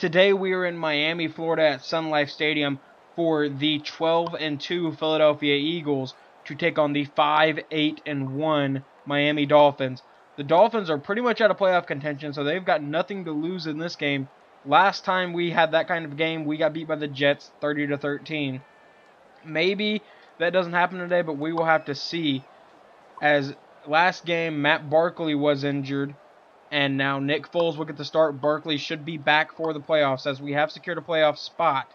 Today we are in Miami, Florida at SunLife Stadium for the 12-2 Philadelphia Eagles to take on the 5-8-1 Miami Dolphins. The Dolphins are pretty much out of playoff contention, so they've got nothing to lose in this game. Last time we had that kind of game, we got beat by the Jets 30-13. Maybe that doesn't happen today, but we will have to see. As last game, Matt Barkley was injured, and now Nick Foles will get the start. Barkley should be back for the playoffs, as we have secured a playoff spot.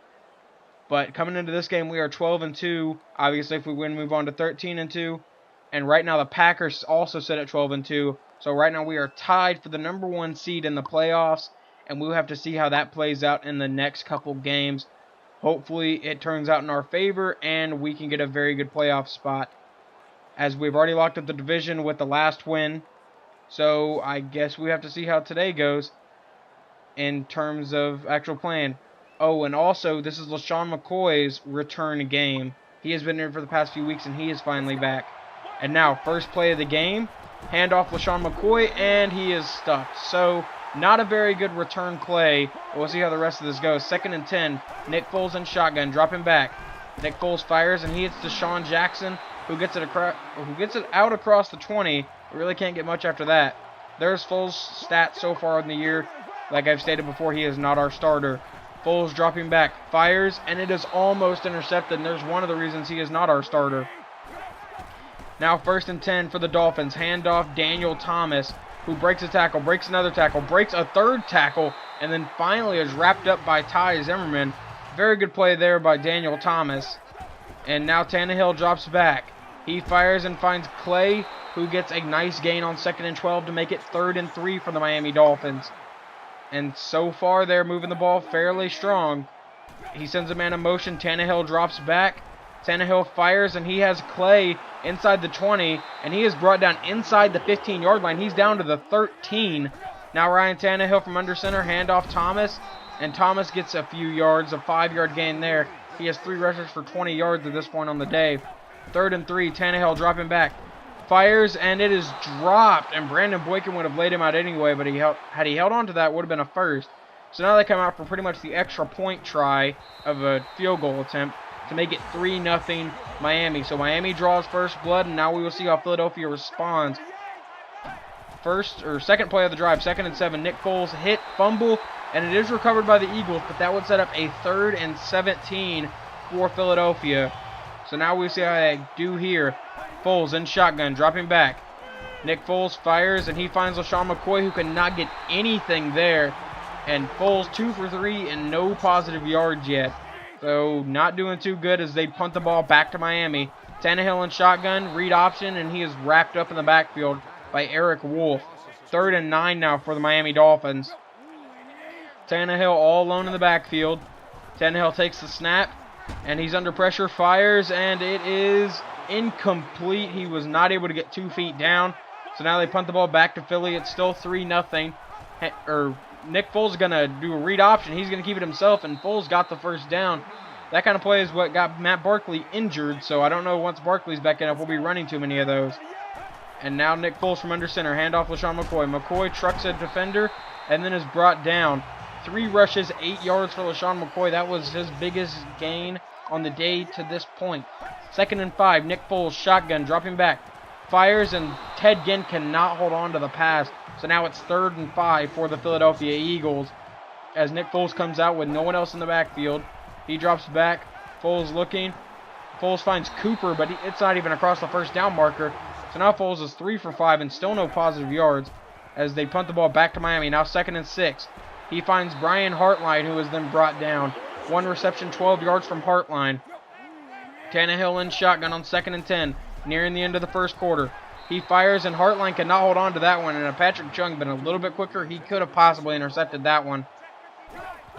But coming into this game, we are 12-2. Obviously, if we win, move on to 13-2. And right now, the Packers also sit at 12-2. So right now, we are tied for the #1 seed in the playoffs, and we'll have to see how that plays out in the next couple games. Hopefully, it turns out in our favor, and we can get a very good playoff spot, as we've already locked up the division with the last win. So I guess we have to see how today goes in terms of actual playing. Oh, and also, this is LeSean McCoy's return game. He has been here for the past few weeks, and he is finally back. And now, first play of the game, handoff LeSean McCoy, and he is stuffed. So, not a very good return play. We'll see how the rest of this goes. 2nd and 10, Nick Foles in shotgun, dropping back. Nick Foles fires, and he hits Deshaun Jackson, who gets it out across the 20. We really can't get much after that. There's Foles' stats so far in the year. Like I've stated before, he is not our starter. Foles dropping back, fires, and it is almost intercepted, and there's one of the reasons he is not our starter. Now 1st and 10 for the Dolphins. Handoff Daniel Thomas, who breaks a tackle, breaks another tackle, breaks a third tackle, and then finally is wrapped up by Ty Zimmerman. Very good play there by Daniel Thomas. And now Tannehill drops back. He fires and finds Clay, who gets a nice gain on 2nd and 12 to make it 3rd and 3 for the Miami Dolphins. And so far, they're moving the ball fairly strong. He sends a man in motion. Tannehill drops back. Tannehill fires, and he has Clay inside the 20, and he is brought down inside the 15-yard line. He's down to the 13. Now Ryan Tannehill from under center, handoff Thomas, and Thomas gets a few yards, a 5-yard gain there. He has 3 rushes for 20 yards at this point on the day. 3rd and 3, Tannehill dropping back. Fires, and it is dropped, and Brandon Boykin would have laid him out anyway, but had he held on to that, would have been a first. So now they come out for pretty much the extra point try of a field goal attempt to make it 3-0 Miami. So Miami draws first blood, and now we will see how Philadelphia responds. Second play of the drive, 2nd and 7. Nick Foles hit, fumble, and it is recovered by the Eagles, but that would set up a 3rd and 17 for Philadelphia. So now we see how they do here. Foles in shotgun, dropping back. Nick Foles fires, and he finds LeSean McCoy, who cannot get anything there. And Foles 2 for 3 and no positive yards yet. So not doing too good as they punt the ball back to Miami. Tannehill in shotgun, read option, and he is wrapped up in the backfield by Eric Wolf. 3rd and 9 now for the Miami Dolphins. Tannehill all alone in the backfield. Tannehill takes the snap, and he's under pressure, fires, and it is incomplete. He was not able to get 2 feet down. So now they punt the ball back to Philly. It's still 3-0. Nick Foles is going to do a read option. He's going to keep it himself, and Foles got the first down. That kind of play is what got Matt Barkley injured, so I don't know once Barkley's back in if we'll be running too many of those. And now Nick Foles from under center. Handoff LeSean McCoy. McCoy trucks a defender and then is brought down. 3 rushes, 8 yards for LeSean McCoy. That was his biggest gain on the day to this point. 2nd and 5. Nick Foles, shotgun, dropping back. Fires, and Ted Ginn cannot hold on to the pass. So now it's 3rd and 5 for the Philadelphia Eagles. As Nick Foles comes out with no one else in the backfield. He drops back. Foles looking. Foles finds Cooper, but it's not even across the first down marker. So now Foles is 3 for 5 and still no positive yards as they punt the ball back to Miami. Now 2nd and 6. He finds Brian Hartline, who is then brought down. 1 reception, 12 yards from Hartline. Tannehill in shotgun on 2nd and 10, nearing the end of the first quarter. He fires, and Hartline cannot hold on to that one. And if Patrick Chung been a little bit quicker, he could have possibly intercepted that one.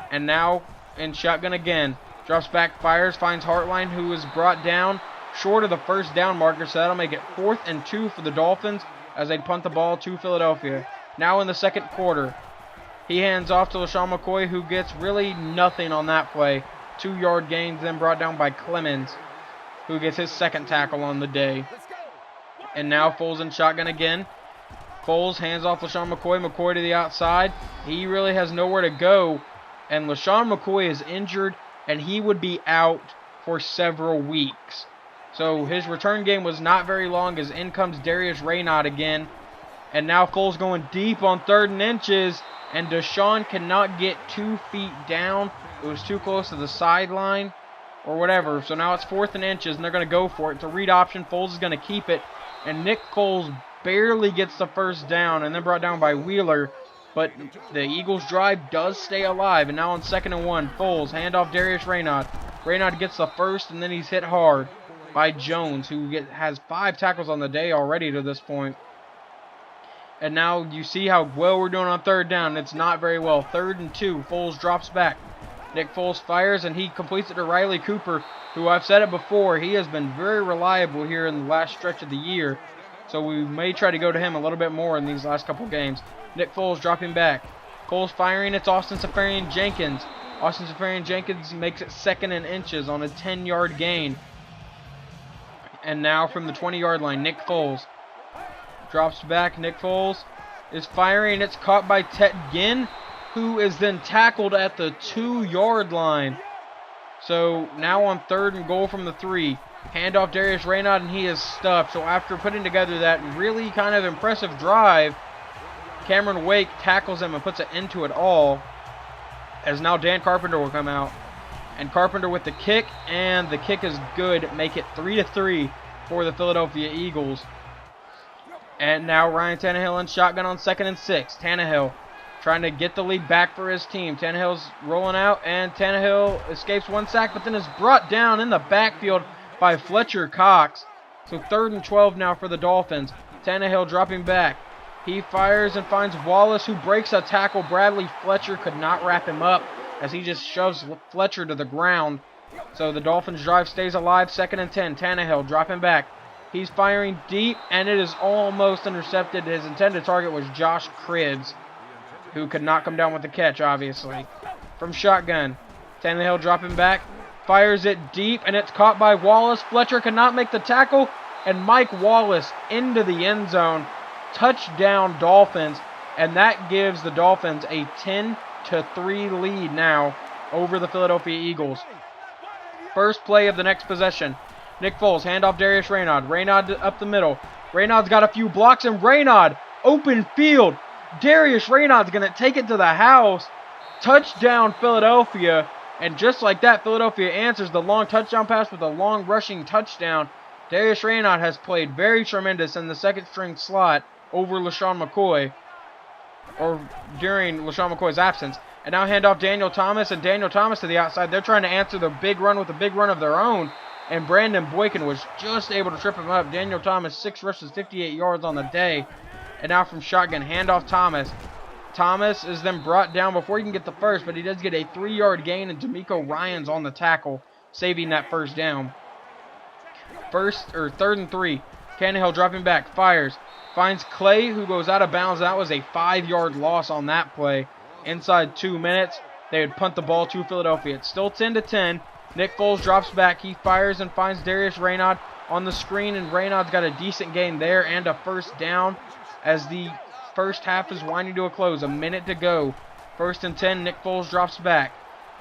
And now in shotgun again. Drops back, fires, finds Hartline, who is brought down short of the first down marker. So that'll make it 4th and 2 for the Dolphins as they punt the ball to Philadelphia. Now in the second quarter, he hands off to LeSean McCoy, who gets really nothing on that play. 2-yard gains, then brought down by Clemens, who gets his 2nd tackle on the day. And now Foles in shotgun again. Foles hands off LeSean McCoy. McCoy to the outside. He really has nowhere to go And LaShawn McCoy is injured, and he would be out for several weeks. So his return game was not very long, as in comes Darius Raynaud again. And now Foles going deep on 3rd and inches, and Deshaun cannot get 2 feet down. It was too close to the sideline or whatever. So now it's 4th and inches, and they're going to go for it. It's a read option. Foles is going to keep it, and Nick Foles barely gets the first down, and then brought down by Wheeler. But the Eagles' drive does stay alive, and now on 2nd and 1, Foles, handoff Darius Raynaud. Raynaud gets the first, and then he's hit hard by Jones, who has 5 tackles on the day already to this point. And now you see how well we're doing on 3rd down. It's not very well. 3rd and 2, Foles drops back. Nick Foles fires, and he completes it to Riley Cooper, who, I've said it before, he has been very reliable here in the last stretch of the year. So we may try to go to him a little bit more in these last couple games. Nick Foles dropping back. Foles firing. It's Austin Seferian-Jenkins. Austin Seferian-Jenkins makes it 2nd and inches on a 10-yard gain. And now from the 20-yard line, Nick Foles drops back. Nick Foles is firing. It's caught by Ted Ginn, who is then tackled at the 2-yard line. So now on 3rd and goal from the 3. Handoff Darius Raynaud, and he is stuffed. So after putting together that really kind of impressive drive, Cameron Wake tackles him and puts an end to it all, as now Dan Carpenter will come out. And Carpenter with the kick, and the kick is good. Make it 3-3 for the Philadelphia Eagles. And now Ryan Tannehill in shotgun on 2nd and 6. Tannehill trying to get the lead back for his team. Tannehill's rolling out, and Tannehill escapes 1 sack, but then is brought down in the backfield by Fletcher Cox. So 3rd and 12 now for the Dolphins. Tannehill dropping back. He fires and finds Wallace, who breaks a tackle. Bradley Fletcher could not wrap him up, as he just shoves Fletcher to the ground. So the Dolphins' drive stays alive. 2nd and 10. Tannehill dropping back. He's firing deep, and it is almost intercepted. His intended target was Josh Cribbs, who could not come down with the catch, obviously. From shotgun, Tannehill dropping back. Fires it deep, and it's caught by Wallace. Fletcher cannot make the tackle, and Mike Wallace into the end zone. Touchdown Dolphins, and that gives the Dolphins a 10-3 lead now over the Philadelphia Eagles. First play of the next possession. Nick Foles, handoff Darius Raynaud. Raynaud up the middle. Raynaud's got a few blocks, and Raynaud, open field. Darius Raynaud's going to take it to the house. Touchdown Philadelphia. And just like that, Philadelphia answers the long touchdown pass with a long rushing touchdown. Darius Raynaud has played very tremendous in the 2nd string slot over LaShawn McCoy, or during LaShawn McCoy's absence. And now handoff Daniel Thomas, and Daniel Thomas to the outside. They're trying to answer the big run with a big run of their own, and Brandon Boykin was just able to trip him up. Daniel Thomas, 6 rushes, 58 yards on the day. And now from shotgun, handoff Thomas. Thomas is then brought down before he can get the first, but he does get a 3-yard gain, and D'Amico Ryans on the tackle, saving that first down. 3rd and 3. Tannehill dropping back, fires, finds Clay, who goes out of bounds. That was a 5-yard loss on that play. Inside 2 minutes, they would punt the ball to Philadelphia. It's still 10-10. Nick Foles drops back. He fires and finds Darius Raynaud on the screen, and Raynaud's got a decent gain there and a first down as the first half is winding to a close. A minute to go. 1st and 10. Nick Foles drops back.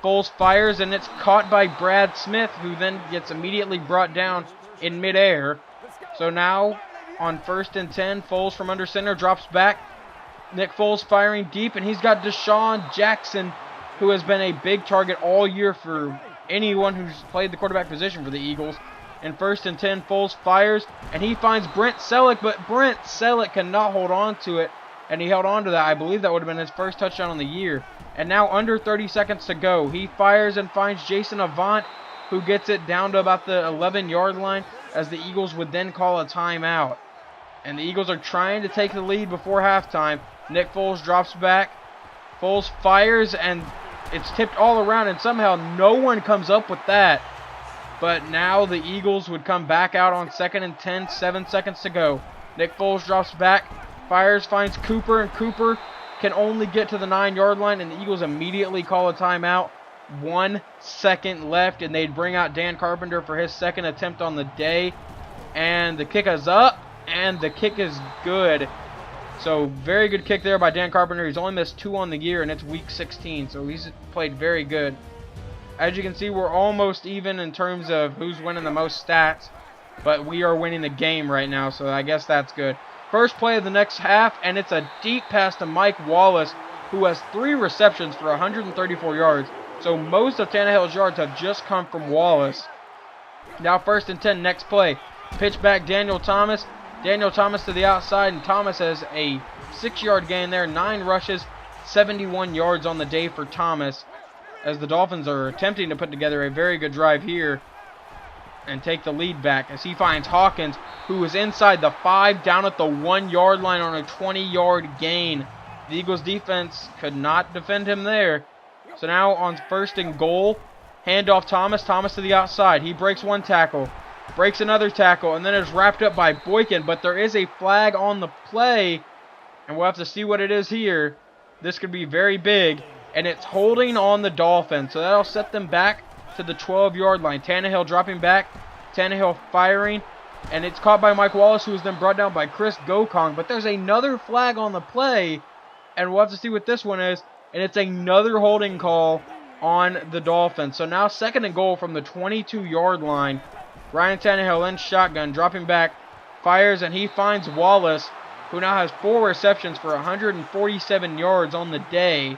Foles fires, and it's caught by Brad Smith, who then gets immediately brought down in midair. So now on 1st and 10, Foles from under center drops back. Nick Foles firing deep, and he's got Deshaun Jackson, who has been a big target all year for anyone who's played the quarterback position for the Eagles. And 1st and 10, Foles fires, and he finds Brent Selleck, but Brent Selleck cannot hold on to it, and he held on to that. I believe that would have been his first touchdown on the year. And now under 30 seconds to go, he fires and finds Jason Avant, who gets it down to about the 11-yard line, as the Eagles would then call a timeout. And the Eagles are trying to take the lead before halftime. Nick Foles drops back. Foles fires, and it's tipped all around, and somehow no one comes up with that. But now the Eagles would come back out on 2nd and 10, 7 seconds to go. Nick Foles drops back, fires, finds Cooper, and Cooper can only get to the 9-yard line, and the Eagles immediately call a timeout. 1 second left, and they'd bring out Dan Carpenter for his 2nd attempt on the day. And the kick is up, and the kick is good. So very good kick there by Dan Carpenter. He's only missed 2 on the year, and it's week 16, so he's played very good. As you can see, we're almost even in terms of who's winning the most stats, but we are winning the game right now, so I guess that's good. First play of the next half, and it's a deep pass to Mike Wallace, who has 3 receptions for 134 yards. So most of Tannehill's yards have just come from Wallace. Now 1st and 10, next play. Pitch back Daniel Thomas. Daniel Thomas to the outside, and Thomas has a 6-yard gain there. 9 rushes, 71 yards on the day for Thomas, as the Dolphins are attempting to put together a very good drive here and take the lead back, as he finds Hawkins, who is inside the 5, down at the 1-yard line on a 20-yard gain. The Eagles defense could not defend him there. So now on 1st and goal, handoff Thomas. Thomas to the outside. He breaks 1 tackle, breaks another tackle, and then is wrapped up by Boykin. But there is a flag on the play, and we'll have to see what it is here. This could be very big, and it's holding on the Dolphins. So that'll set them back to the 12-yard line. Tannehill dropping back. Tannehill firing, and it's caught by Mike Wallace, who is then brought down by Chris Gokong. But there's another flag on the play, and we'll have to see what this one is. And it's another holding call on the Dolphins. So now 2nd and goal from the 22-yard line. Ryan Tannehill in shotgun, dropping back, fires, and he finds Wallace, who now has 4 receptions for 147 yards on the day.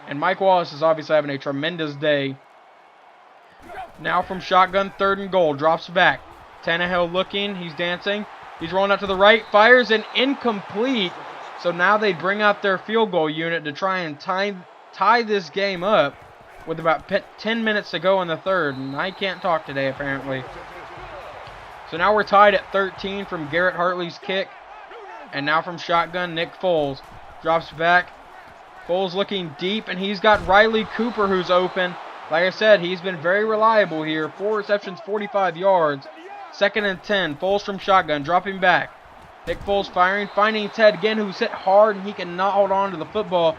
And Mike Wallace is obviously having a tremendous day. Now from shotgun, 3rd and goal, drops back. Tannehill looking, he's dancing. He's rolling out to the right, fires, and incomplete. So now they bring out their field goal unit to try and tie this game up with about 10 minutes to go in the 3rd. And I can't talk today, apparently. So now we're tied at 13 from Garrett Hartley's kick. And now from shotgun, Nick Foles drops back. Foles looking deep, and he's got Riley Cooper, who's open. Like I said, he's been very reliable here. 4 receptions, 45 yards. 2nd and 10. Foles from shotgun, dropping back. Nick Foles firing, finding Ted again, who's hit hard, and he cannot hold on to the football.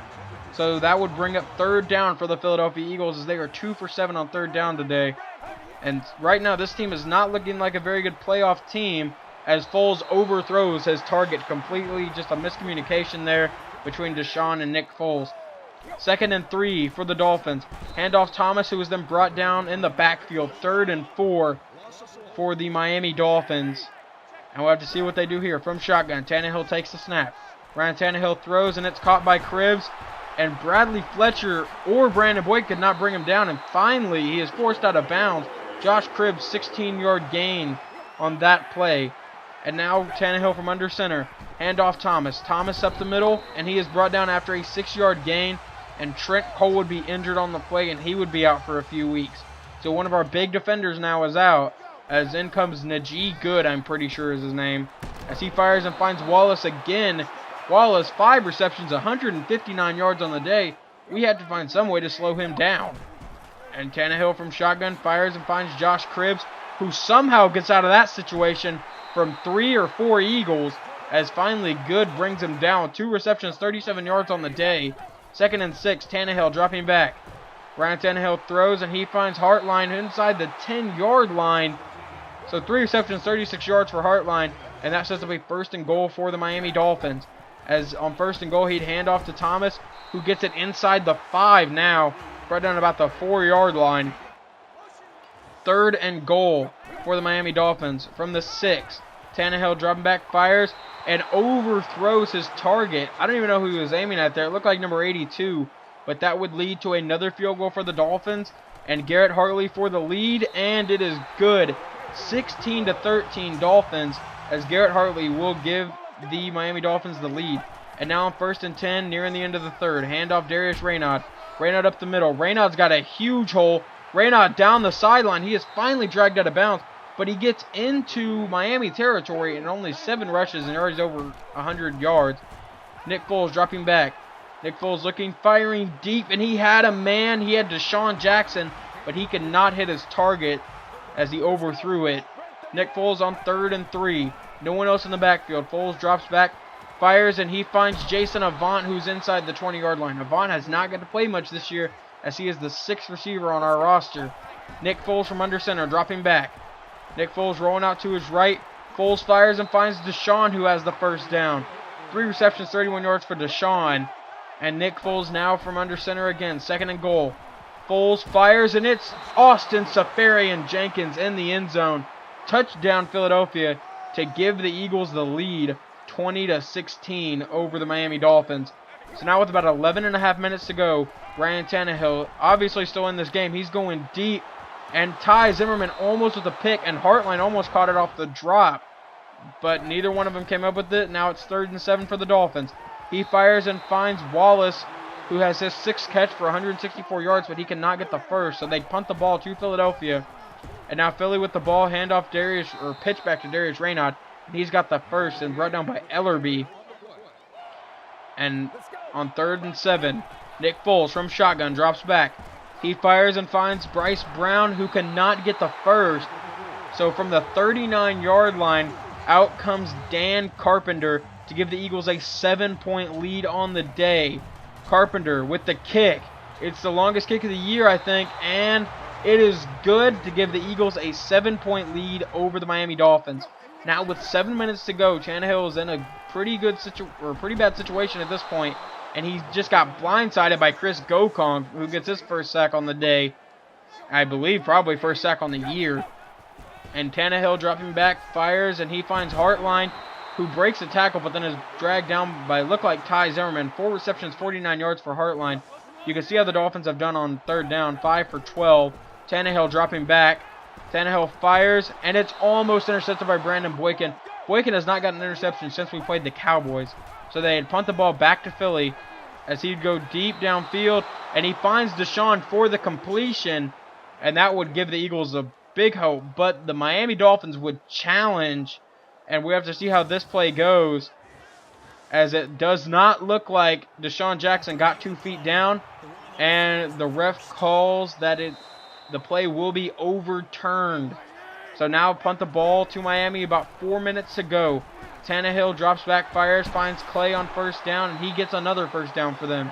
So that would bring up 3rd down for the Philadelphia Eagles, as they are 2 for 7 on 3rd down today. And right now, this team is not looking like a very good playoff team, as Foles overthrows his target completely. Just a miscommunication there between Deshaun and Nick Foles. 2nd and 3 for the Dolphins. Handoff Thomas, who was then brought down in the backfield. 3rd and 4 for the Miami Dolphins. And we'll have to see what they do here. From shotgun, Tannehill takes the snap. Ryan Tannehill throws, and it's caught by Cribbs. And Bradley Fletcher or Brandon Boyd could not bring him down. And finally, he is forced out of bounds. Josh Cribbs, 16-yard gain on that play. And now Tannehill from under center. Handoff Thomas. Thomas up the middle, and he is brought down after a 6-yard gain. And Trent Cole would be injured on the play, and he would be out for a few weeks. So one of our big defenders now is out, as in comes Najee Good, I'm pretty sure is his name. As he fires and finds Wallace again. Wallace, 5 receptions, 159 yards on the day. We had to find some way to slow him down. And Tannehill from shotgun fires and finds Josh Cribbs, who somehow gets out of that situation from 3 or 4 Eagles, as finally Good brings him down. 2 receptions, 37 yards on the day. 2nd and 6, Tannehill dropping back. Ryan Tannehill throws, and he finds Hartline inside the 10-yard line. So 3 receptions, 36 yards for Hartline, and that sets up a 1st and goal for the Miami Dolphins. As on 1st and goal, he'd hand off to Thomas, who gets it inside the 5 now, right down about the 4-yard line. 3rd and goal for the Miami Dolphins from the 6. Tannehill dropping back, fires, and overthrows his target. I don't even know who he was aiming at there. It looked like number 82, but that would lead to another field goal for the Dolphins, and Garrett Hartley for the lead, and it is good. 16-13 Dolphins, as Garrett Hartley will give the Miami Dolphins the lead. And now on 1st and 10, nearing the end of the 3rd, handoff Darius Raynaud. Raynaud up the middle. Raynaud's got a huge hole. Raynaud down the sideline. He is finally dragged out of bounds, but he gets into Miami territory and only 7 rushes and already over 100 yards. Nick Foles dropping back. Nick Foles looking, firing deep, and he had a man. He had Deshaun Jackson, but he could not hit his target as he overthrew it. Nick Foles on 3rd and 3. No one else in the backfield. Foles drops back, fires, and he finds Jason Avant, who's inside the 20-yard line. Avant has not got to play much this year, as he is the 6th receiver on our roster. Nick Foles from under center, dropping back. Nick Foles rolling out to his right. Foles fires and finds Deshaun, who has the 1st down. 3 receptions, 31 yards for Deshaun. And Nick Foles now from under center again. 2nd and goal. Foles fires, and it's Austin Seferian-Jenkins in the end zone. Touchdown Philadelphia to give the Eagles the lead 20-16 over the Miami Dolphins. So now with about 11.5 minutes to go, Ryan Tannehill obviously still in this game. He's going deep, and Ty Zimmerman almost with a pick, and Hartline almost caught it off the drop. But neither one of them came up with it. Now it's 3rd and 7 for the Dolphins. He fires and finds Wallace, who has his 6th catch for 164 yards, but he cannot get the first. So they punt the ball to Philadelphia. And now Philly with the ball, handoff pitch back to Darius Raynaud. And he's got the first and brought down by Ellerby. And on 3rd and 7, Nick Foles from shotgun drops back. He fires and finds Bryce Brown, who cannot get the first. So from the 39-yard line, out comes Dan Carpenter to give the Eagles a 7-point lead on the day. Carpenter with the kick. It's the longest kick of the year, I think, and it is good to give the Eagles a 7-point lead over the Miami Dolphins. Now with 7 minutes to go, Tannehill is in a pretty bad situation at this point, and he just got blindsided by Chris Gokong, who gets his first sack on the day. I believe probably first sack on the year. And Tannehill dropping back, fires, and he finds Hartline, who breaks the tackle, but then is dragged down by, look like Ty Zimmerman. 4 receptions, 49 yards for Hartline. You can see how the Dolphins have done on 3rd down, 5 for 12. Tannehill dropping back. Tannehill fires, and it's almost intercepted by Brandon Boykin. Boykin has not gotten an interception since we played the Cowboys. So they had punt the ball back to Philly as he'd go deep downfield, and he finds Deshaun for the completion, and that would give the Eagles a big hope. But the Miami Dolphins would challenge, and we have to see how this play goes, as it does not look like Deshaun Jackson got 2 feet down, and the ref calls that the play will be overturned. So now punt the ball to Miami, about 4 minutes to go. Tannehill drops back, fires, finds Clay on 1st down, and he gets another 1st down for them.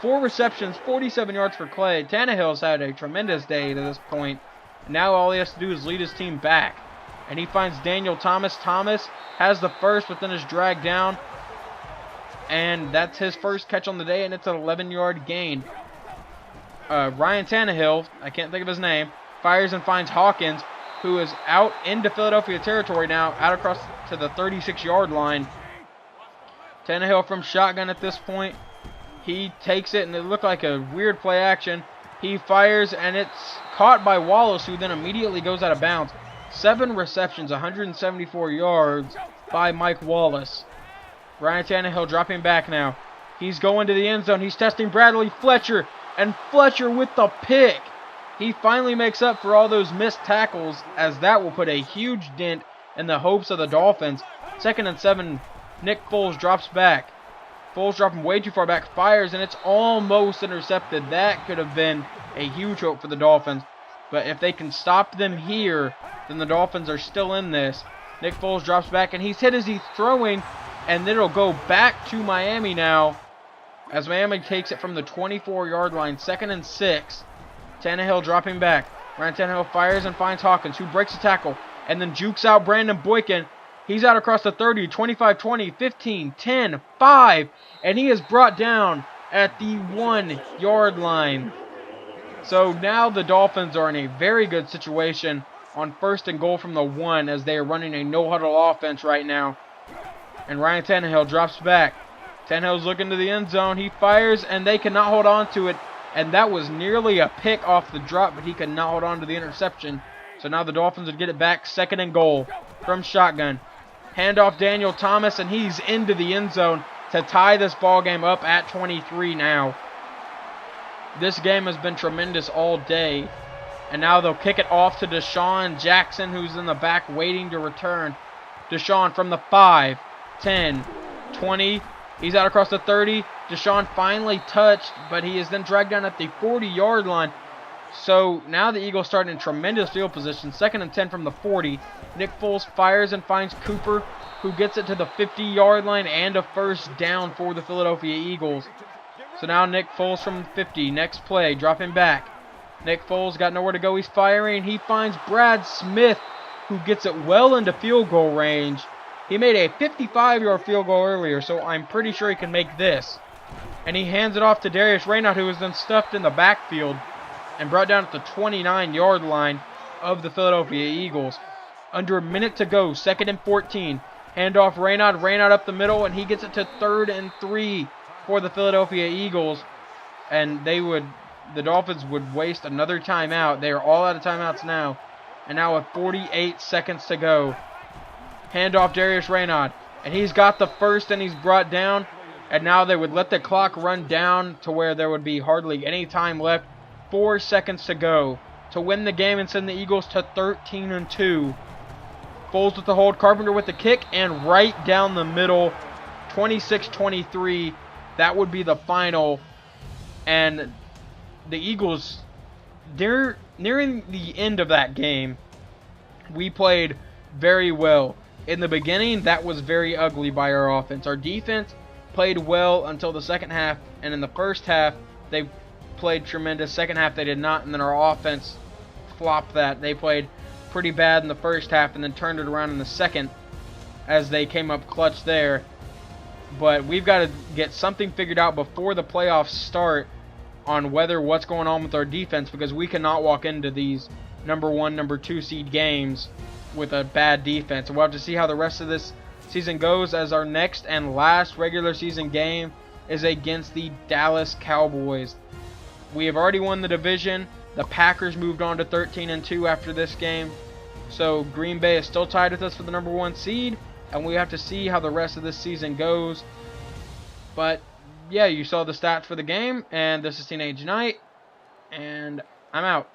4 receptions, 47 yards for Clay. Tannehill's had a tremendous day to this point. Now all he has to do is lead his team back. And he finds Daniel Thomas. Thomas has the first, but then is dragged down. And that's his first catch on the day, and it's an 11-yard gain. Ryan Tannehill, I can't think of his name, fires and finds Hawkins, who is out into Philadelphia territory now, out across to the 36-yard line. Tannehill from shotgun at this point. He takes it, and it looked like a weird play action. He fires, and it's caught by Wallace, who then immediately goes out of bounds. 7 receptions, 174 yards by Mike Wallace. Ryan Tannehill dropping back now. He's going to the end zone. He's testing Bradley Fletcher, and Fletcher with the pick. He finally makes up for all those missed tackles, as that will put a huge dent in the hopes of the Dolphins. 2nd and 7, Nick Foles drops back. Foles dropping way too far back, fires, and it's almost intercepted. That could have been a huge hope for the Dolphins. But if they can stop them here, then the Dolphins are still in this. Nick Foles drops back, and he's hit as he's throwing, and then it'll go back to Miami now, as Miami takes it from the 24-yard line. 2nd and 6. Tannehill dropping back. Ryan Tannehill fires and finds Hawkins, who breaks the tackle, and then jukes out Brandon Boykin. He's out across the 30, 25, 20, 15, 10, 5, and he is brought down at the 1-yard line. So now the Dolphins are in a very good situation on 1st and goal from the 1, as they are running a no-huddle offense right now. And Ryan Tannehill drops back. Tannehill's looking to the end zone. He fires, and they cannot hold on to it. And that was nearly a pick off the drop, but he could not hold on to the interception. So now the Dolphins would get it back, 2nd and goal from shotgun. Handoff Daniel Thomas, and he's into the end zone to tie this ball game up at 23 now. This game has been tremendous all day. And now they'll kick it off to Deshaun Jackson, who's in the back waiting to return. Deshaun from the 5, 10, 20. He's out across the 30. Deshaun finally touched, but he is then dragged down at the 40-yard line. So now the Eagles start in tremendous field position. 2nd and 10 from the 40. Nick Foles fires and finds Cooper, who gets it to the 50-yard line and a 1st down for the Philadelphia Eagles. So now Nick Foles from 50. Next play, dropping back. Nick Foles got nowhere to go. He's firing. He finds Brad Smith, who gets it well into field goal range. He made a 55-yard field goal earlier, so I'm pretty sure he can make this. And he hands it off to Darius Raynaud, who was then stuffed in the backfield and brought down at the 29-yard line of the Philadelphia Eagles. Under a minute to go, 2nd and 14. Handoff Raynaud, Raynaud up the middle, and he gets it to 3rd and 3 for the Philadelphia Eagles. And the Dolphins would waste another timeout. They are all out of timeouts now. And now with 48 seconds to go, handoff Darius Raynaud, and he's got the first, and he's brought down. And now they would let the clock run down to where there would be hardly any time left. 4 seconds to go to win the game and send the Eagles to 13-2. Foles with the hold, Carpenter with the kick, and right down the middle, 26-23. That would be the final. And the Eagles, nearing the end of that game, we played very well. In the beginning, that was very ugly by our offense. Our defense played well until the second half, and in the first half, they played tremendous. Second half, they did not, and then our offense flopped that. They played pretty bad in the first half and then turned it around in the second as they came up clutch there. But we've got to get something figured out before the playoffs start on what's going on with our defense, because we cannot walk into these number 1, number 2 seed games with a bad defense. And we'll have to see how the rest of this season goes, as our next and last regular season game is against the Dallas Cowboys. We have already won the division. The Packers moved on to 13-2 after this game. So Green Bay is still tied with us for the number 1 seed, and we have to see how the rest of this season goes. But yeah, you saw the stats for the game, and this is Teenage Knight, and I'm out.